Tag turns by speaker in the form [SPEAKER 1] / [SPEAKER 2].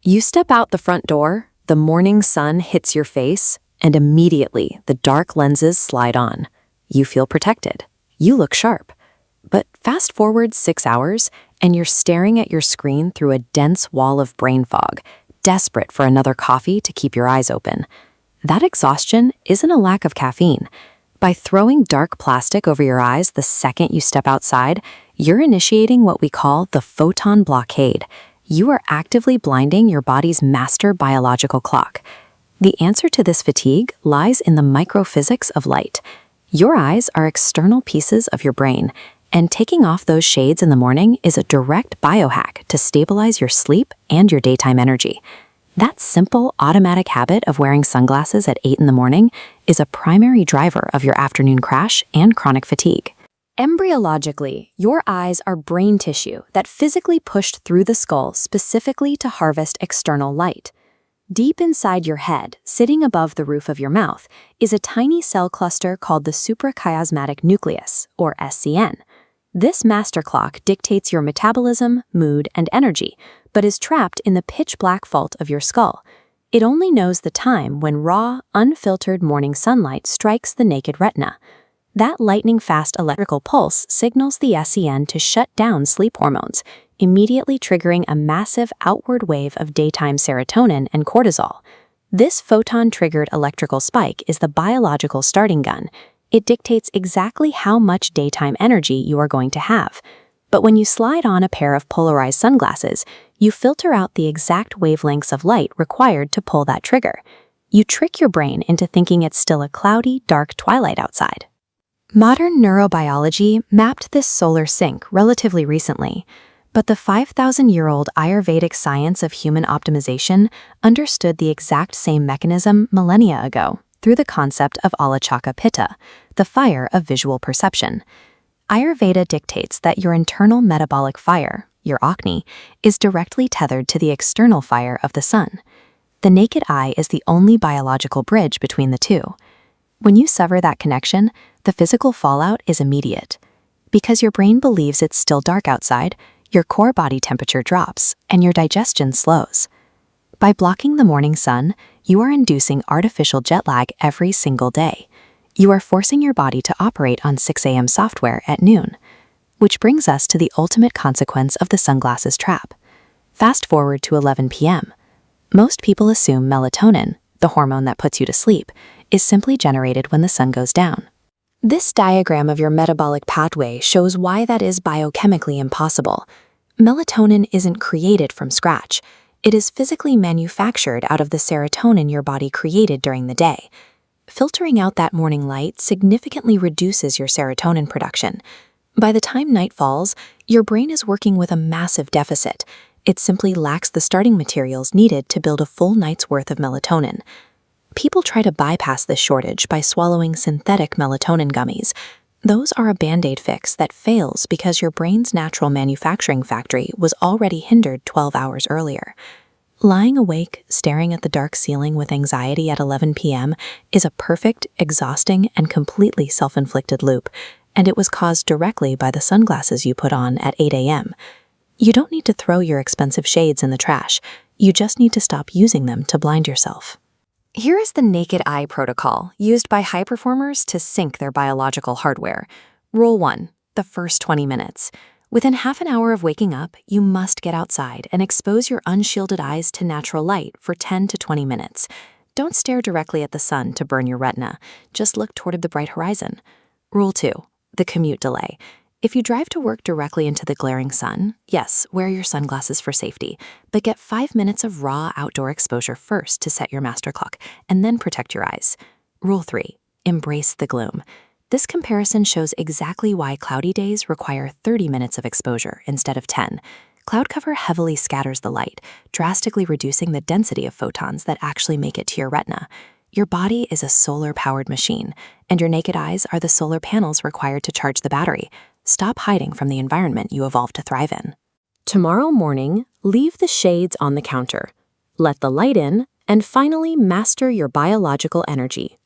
[SPEAKER 1] You step out the front door, the morning sun hits your face, and immediately the dark lenses slide on. You feel protected. You look sharp. But fast forward 6 hours, and you're staring at your screen through a dense wall of brain fog, desperate for another coffee to keep your eyes open. That exhaustion isn't a lack of caffeine. By throwing dark plastic over your eyes the second you step outside, you're initiating what we call the photon blockade. You are actively blinding your body's master biological clock. The answer to this fatigue lies in the microphysics of light. Your eyes are external pieces of your brain, and taking off those shades in the morning is a direct biohack to stabilize your sleep and your daytime energy. That simple, automatic habit of wearing sunglasses at 8 in the morning is a primary driver of your afternoon crash and chronic fatigue. Embryologically, your eyes are brain tissue that physically pushed through the skull specifically to harvest external light. Deep inside your head, sitting above the roof of your mouth, is a tiny cell cluster called the suprachiasmatic nucleus, or SCN. This master clock dictates your metabolism, mood, and energy, but is trapped in the pitch-black vault of your skull. It only knows the time when raw, unfiltered morning sunlight strikes the naked retina. That lightning-fast electrical pulse signals the SCN to shut down sleep hormones, immediately triggering a massive outward wave of daytime serotonin and cortisol. This photon-triggered electrical spike is the biological starting gun. It dictates exactly how much daytime energy you are going to have. But when you slide on a pair of polarized sunglasses, you filter out the exact wavelengths of light required to pull that trigger. You trick your brain into thinking it's still a cloudy, dark twilight outside. Modern neurobiology mapped this solar sync relatively recently, but the 5,000-year-old Ayurvedic science of human optimization understood the exact same mechanism millennia ago through the concept of Alachaka Pitta, the fire of visual perception. Ayurveda dictates that your internal metabolic fire, your Agni, is directly tethered to the external fire of the sun. The naked eye is the only biological bridge between the two. When you sever that connection, the physical fallout is immediate. Because your brain believes it's still dark outside, your core body temperature drops and your digestion slows. By blocking the morning sun, you are inducing artificial jet lag every single day. You are forcing your body to operate on 6 a.m. software at noon. Which brings us to the ultimate consequence of the sunglasses trap. Fast forward to 11 p.m. Most people assume melatonin, the hormone that puts you to sleep, is simply generated when the sun goes down. This diagram of your metabolic pathway shows why that is biochemically impossible. Melatonin isn't created from scratch. It is physically manufactured out of the serotonin your body created during the day. Filtering out that morning light significantly reduces your serotonin production. By the time night falls, your brain is working with a massive deficit. It simply lacks the starting materials needed to build a full night's worth of melatonin. People try to bypass this shortage by swallowing synthetic melatonin gummies. Those are a band-aid fix that fails because your brain's natural manufacturing factory was already hindered 12 hours earlier. Lying awake, staring at the dark ceiling with anxiety at 11 p.m. is a perfect, exhausting, and completely self-inflicted loop, and it was caused directly by the sunglasses you put on at 8 a.m. You don't need to throw your expensive shades in the trash. You just need to stop using them to blind yourself. Here is the naked eye protocol used by high performers to sync their biological hardware. Rule 1, the first 20 minutes. Within half an hour of waking up, you must get outside and expose your unshielded eyes to natural light for 10 to 20 minutes. Don't stare directly at the sun to burn your retina. Just look toward the bright horizon. Rule 2, the commute delay. If you drive to work directly into the glaring sun, yes, wear your sunglasses for safety, but get 5 minutes of raw outdoor exposure first to set your master clock, and then protect your eyes. Rule 3, embrace the gloom. This comparison shows exactly why cloudy days require 30 minutes of exposure instead of 10. Cloud cover heavily scatters the light, drastically reducing the density of photons that actually make it to your retina. Your body is a solar-powered machine, and your naked eyes are the solar panels required to charge the battery. Stop hiding from the environment you evolved to thrive in. Tomorrow morning, leave the shades on the counter. Let the light in, and finally master your biological energy.